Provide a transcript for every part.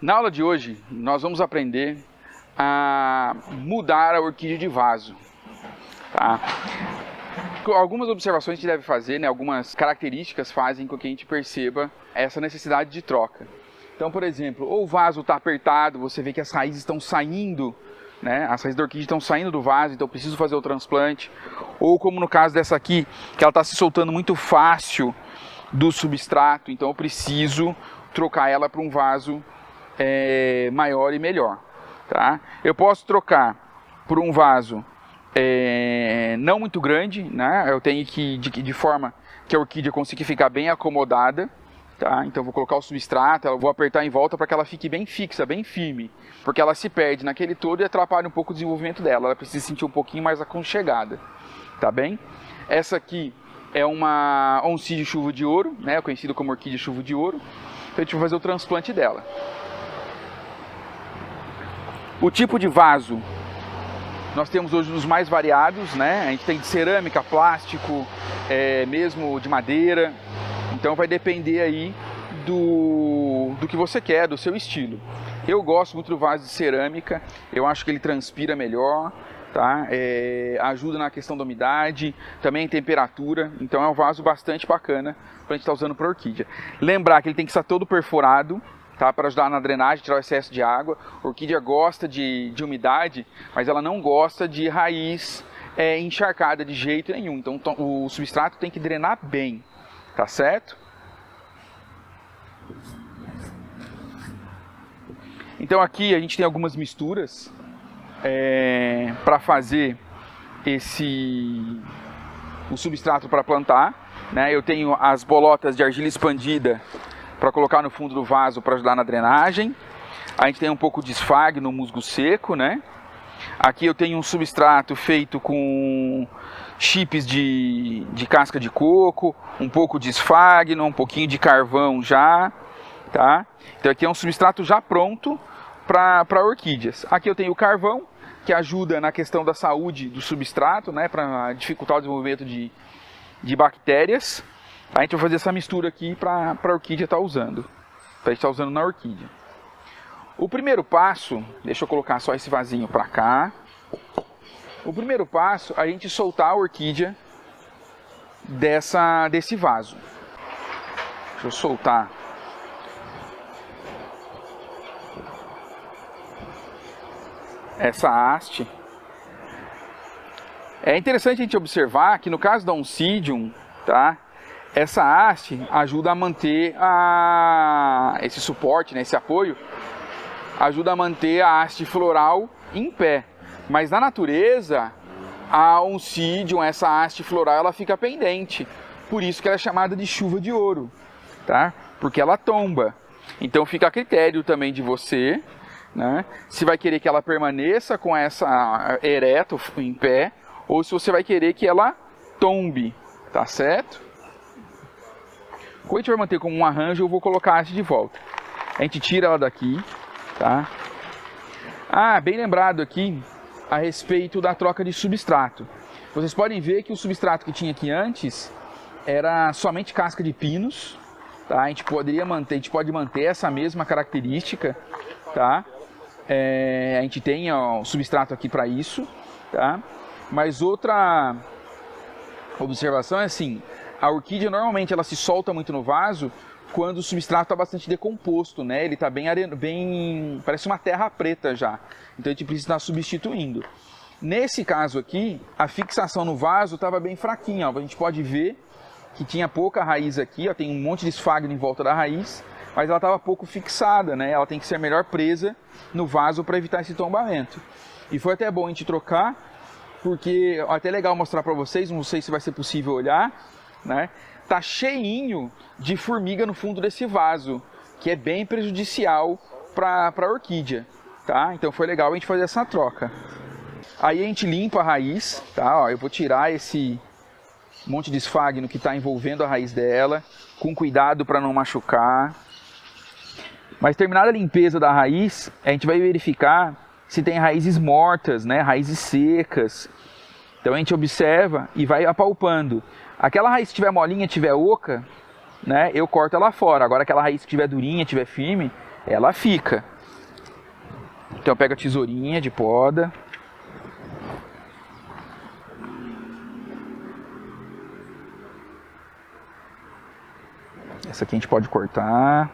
Na aula de hoje, nós vamos aprender a mudar a orquídea de vaso. Tá? Algumas observações que a gente deve fazer, né? Algumas características fazem com que a gente perceba essa necessidade de troca. Então, por exemplo, ou o vaso está apertado, você vê que as raízes estão saindo, né? As raízes da orquídea estão saindo do vaso, então eu preciso fazer o transplante. Ou como no caso dessa aqui, que ela está se soltando muito fácil do substrato, então eu preciso trocar ela para um vaso maior e melhor. Tá? Eu posso trocar por um vaso não muito grande, né? Eu tenho que de forma que a orquídea consiga ficar bem acomodada. Tá? Então eu vou colocar o substrato, eu vou apertar em volta para que ela fique bem fixa, bem firme, porque ela se perde naquele todo e atrapalha um pouco o desenvolvimento dela. Ela precisa se sentir um pouquinho mais aconchegada, tá bem? Essa aqui é uma oncídio chuva de ouro, né? Conhecido como orquídea chuva de ouro. Então a gente vai fazer o transplante dela. O tipo de vaso, nós temos hoje os mais variados, né? A gente tem de cerâmica, plástico, mesmo de madeira. Então vai depender aí do que você quer, do seu estilo. Eu gosto muito do vaso de cerâmica, eu acho que ele transpira melhor, tá? Ajuda na questão da umidade, também em temperatura. Então é um vaso bastante bacana para a gente estar usando para orquídea. Lembrar que ele tem que estar todo perforado, tá? Para ajudar na drenagem, tirar o excesso de água. A orquídea gosta de umidade, mas ela não gosta de raiz encharcada de jeito nenhum. Então o substrato tem que drenar bem. Tá certo? Então aqui a gente tem algumas misturas para fazer o substrato para plantar, né? Eu tenho as bolotas de argila expandida para colocar no fundo do vaso para ajudar na drenagem. A gente tem um pouco de esfagno no musgo seco, né? Aqui eu tenho um substrato feito com chips de casca de coco, um pouco de esfagno, um pouquinho de carvão já, tá? Então aqui é um substrato já pronto para orquídeas. Aqui eu tenho o carvão, que ajuda na questão da saúde do substrato, né? Para dificultar o desenvolvimento de bactérias. A gente vai fazer essa mistura aqui para a orquídea estar usando, para a gente estar usando na orquídea. O primeiro passo, deixa eu colocar só esse vasinho para cá. O primeiro passo é a gente soltar a orquídea desse vaso. Deixa eu soltar. Essa haste. É interessante a gente observar que no caso da Oncidium, tá? Essa haste ajuda a manter esse suporte, né, esse apoio, ajuda a manter a haste floral em pé. Mas na natureza, a Oncidium, essa haste floral, ela fica pendente. Por isso que ela é chamada de chuva de ouro, tá? Porque ela tomba. Então fica a critério também de você, né? Se vai querer que ela permaneça com essa ereto, em pé, ou se você vai querer que ela tombe, tá certo? Como a gente vai manter como um arranjo, eu vou colocar a haste de volta. A gente tira ela daqui, tá? Bem lembrado aqui a respeito da troca de substrato. Vocês podem ver que o substrato que tinha aqui antes era somente casca de pinos, tá? A gente pode manter essa mesma característica, tá? A gente tem o substrato aqui para isso, tá? Mas outra observação é assim, a orquídea normalmente ela se solta muito no vaso quando o substrato está bastante decomposto, né? Ele está bem, parece uma terra preta já. Então a gente precisa estar substituindo. Nesse caso aqui, a fixação no vaso estava bem fraquinha. Ó. A gente pode ver que tinha pouca raiz aqui, ó, tem um monte de esfagno em volta da raiz, mas ela estava pouco fixada, né? Ela tem que ser melhor presa no vaso para evitar esse tombamento. E foi até bom a gente trocar, porque até legal mostrar para vocês, não sei se vai ser possível olhar, né? Tá cheinho de formiga no fundo desse vaso, que é bem prejudicial para a orquídea, tá? Então foi legal a gente fazer essa troca. Aí a gente limpa a raiz, tá? Ó, eu vou tirar esse monte de esfagno que está envolvendo a raiz dela, com cuidado para não machucar. Mas terminada a limpeza da raiz, a gente vai verificar se tem raízes mortas, né? Raízes secas. Então a gente observa e vai apalpando. Aquela raiz que estiver molinha, estiver oca, né, eu corto ela fora. Agora aquela raiz que estiver durinha, estiver firme, ela fica. Então pega a tesourinha de poda. Essa aqui a gente pode cortar.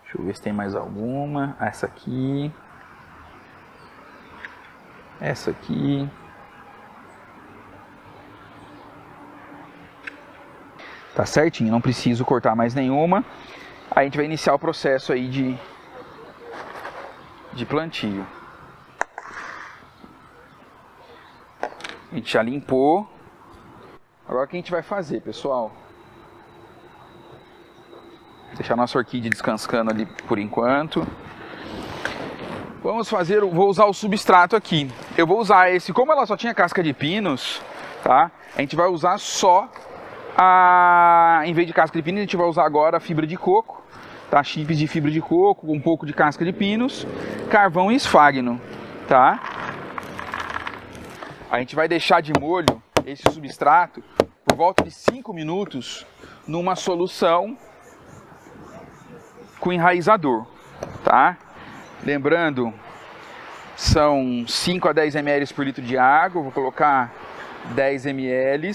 Deixa eu ver se tem mais alguma. Essa aqui. Essa aqui. Tá certinho, não preciso cortar mais nenhuma. Aí a gente vai iniciar o processo aí de plantio. A gente já limpou. Agora o que a gente vai fazer, pessoal? Deixar nossa orquídea descansando ali por enquanto. Vamos fazer, vou usar o substrato aqui. Eu vou usar esse, como ela só tinha casca de pinos, tá? A gente vai usar só em vez de casca de pinos, a gente vai usar agora a fibra de coco, tá? Chips de fibra de coco, com um pouco de casca de pinos, carvão e esfagno, tá? A gente vai deixar de molho esse substrato por volta de 5 minutos numa solução com enraizador, tá? Lembrando, são 5 a 10 ml por litro de água, vou colocar 10 ml.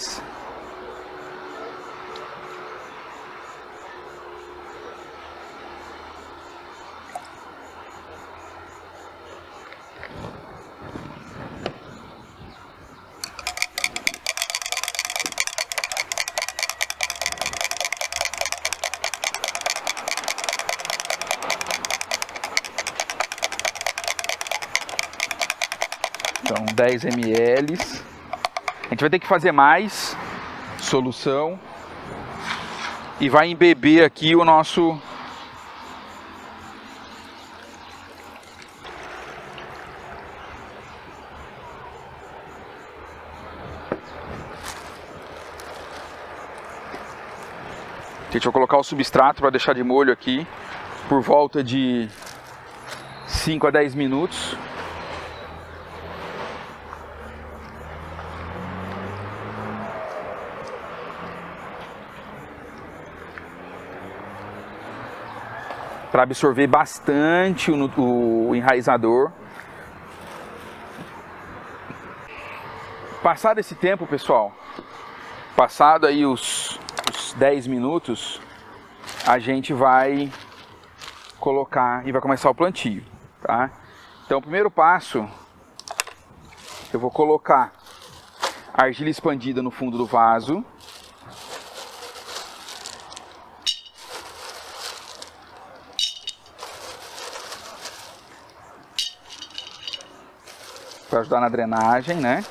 Então 10 ml. A gente vai ter que fazer mais solução e vai embeber aqui o nosso Deixa eu colocar o substrato para deixar de molho aqui por volta de 5 a 10 minutos. Para absorver bastante o enraizador. Passado esse tempo, pessoal, passado aí os 10 minutos, a gente vai colocar e vai começar o plantio, tá? Então, o primeiro passo, eu vou colocar a argila expandida no fundo do vaso. Para ajudar na drenagem, né?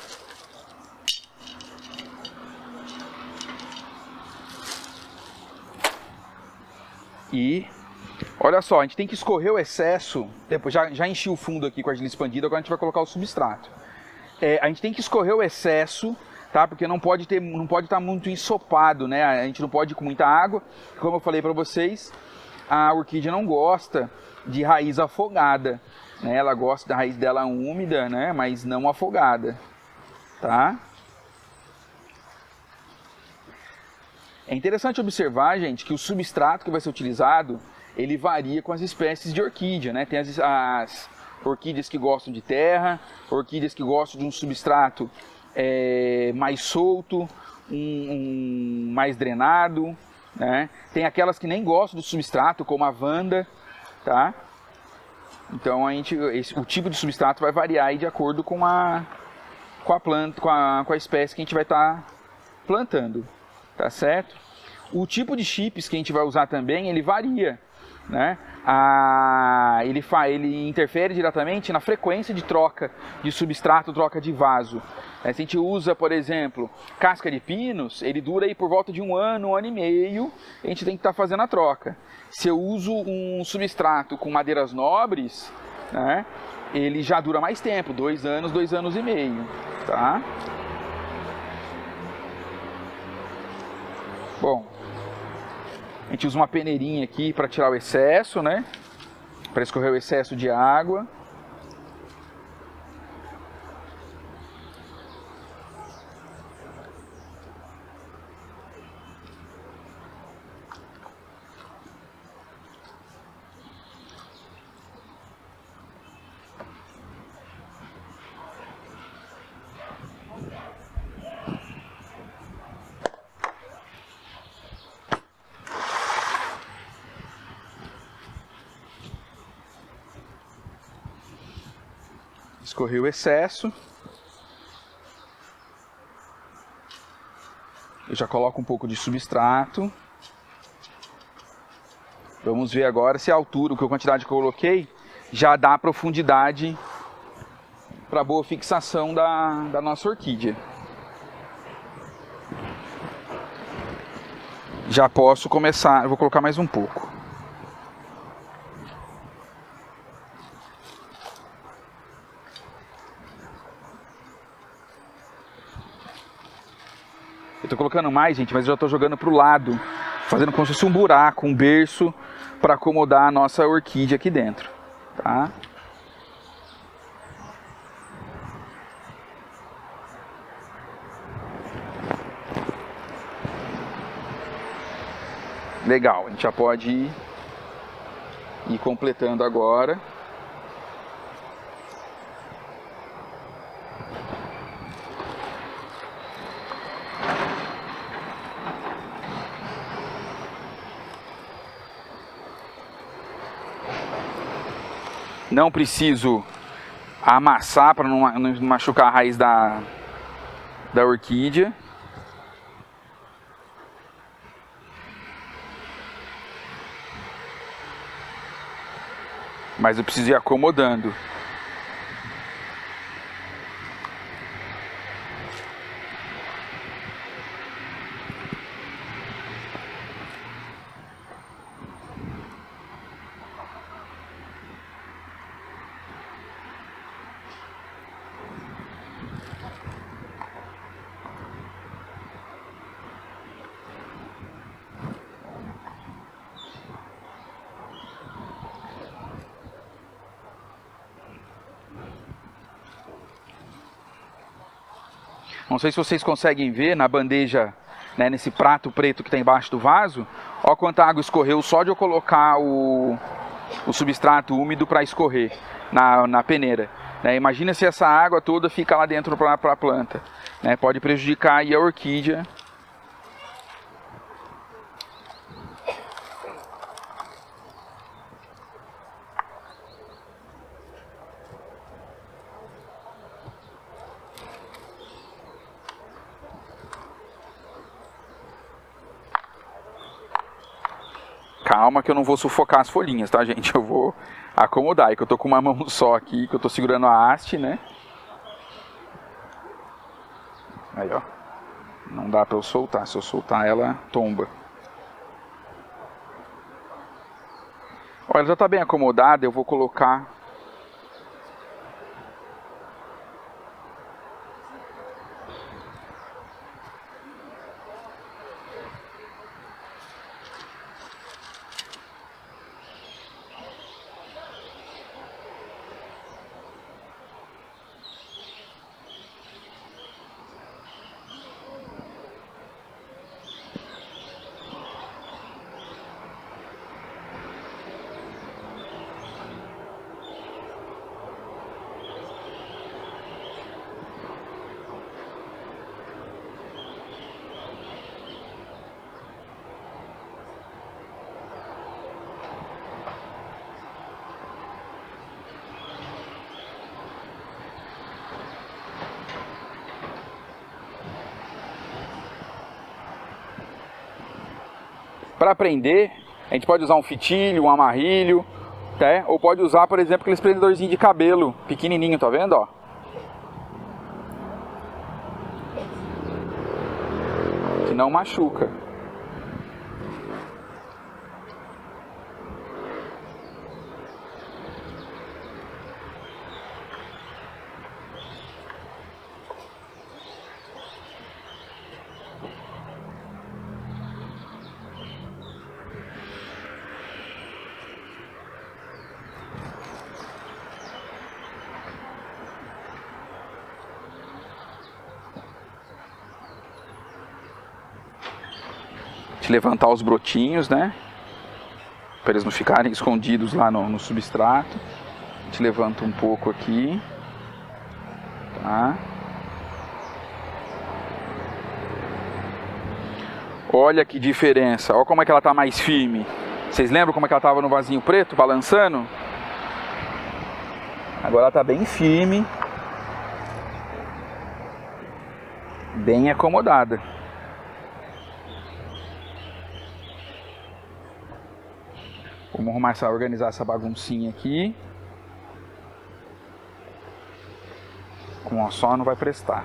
E olha só, a gente tem que escorrer o excesso. Depois já enchi o fundo aqui com a argila expandida, agora a gente vai colocar o substrato. A gente tem que escorrer o excesso, tá? Porque não pode estar muito ensopado, né? A gente não pode ir com muita água. Como eu falei para vocês, a orquídea não gosta de raiz afogada, né? Ela gosta da raiz dela úmida, né? Mas não afogada, tá? É interessante observar, gente, que o substrato que vai ser utilizado, ele varia com as espécies de orquídea, né? Tem as orquídeas que gostam de terra, orquídeas que gostam de um substrato mais solto, mais drenado, né? Tem aquelas que nem gostam do substrato, como a Vanda, tá? Então o tipo de substrato vai variar aí de acordo com a planta, com a espécie que a gente vai estar plantando. Tá certo? O tipo de chips que a gente vai usar também, ele varia, né? Ele interfere diretamente na frequência de troca de substrato, troca de vaso. Se a gente usa, por exemplo, casca de pinos, ele dura aí por volta de 1 ano, 1 ano e meio, a gente tem que estar fazendo a troca. Se eu uso um substrato com madeiras nobres, né, ele já dura mais tempo, 2 anos, 2 anos e meio, tá? Bom, a gente usa uma peneirinha aqui para tirar o excesso, né? Para escorrer o excesso de água. escorrer o excesso. Eu já coloco um pouco de substrato. Vamos ver agora se a altura, a quantidade que eu coloquei, já dá profundidade para boa fixação da nossa orquídea. Já posso começar, eu vou colocar mais um pouco. Eu tô colocando mais, gente, mas eu já tô jogando pro lado, fazendo como se fosse um buraco, um berço, para acomodar a nossa orquídea aqui dentro, tá? Legal, a gente já pode ir completando agora. Não preciso amassar para não machucar a raiz da orquídea. Mas eu preciso ir acomodando. Não sei se vocês conseguem ver na bandeja, né, nesse prato preto que está embaixo do vaso, ó quanta água escorreu só de eu colocar o substrato úmido para escorrer na peneira. Né? Imagina se essa água toda fica lá dentro para a planta. Né? Pode prejudicar aí a orquídea. Calma que eu não vou sufocar as folhinhas, tá, gente? Eu vou acomodar. É que eu tô com uma mão só aqui, que eu tô segurando a haste, né? Aí, ó. Não dá pra eu soltar. Se eu soltar, ela tomba. Olha, ela já tá bem acomodada. Eu vou colocar... Para prender, a gente pode usar um fitilho, um amarrilho, né? Ou pode usar, por exemplo, aqueles prendedorzinhos de cabelo, pequenininho, tá vendo, ó? Que não machuca. Levantar os brotinhos, né? Para eles não ficarem escondidos lá no substrato. A gente levanta um pouco aqui. Tá? Olha que diferença. Olha como é que ela tá mais firme. Vocês lembram como é que ela tava no vasinho preto, balançando? Agora ela tá bem firme. bem acomodada. Vamos arrumar organizar essa baguncinha aqui. Com uma só não vai prestar.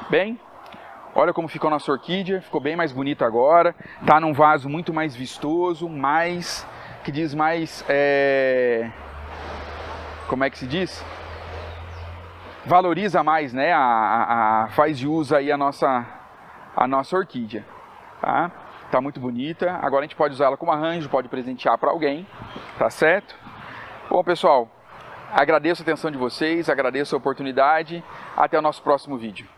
Bem, olha como ficou a nossa orquídea, ficou bem mais bonita agora, tá num vaso muito mais vistoso, mais, que diz mais, como é que se diz? Valoriza mais, né, faz jus aí a nossa orquídea, tá? Tá muito bonita, agora a gente pode usar ela como arranjo, pode presentear para alguém, tá certo? Bom, pessoal, agradeço a atenção de vocês, agradeço a oportunidade, até o nosso próximo vídeo.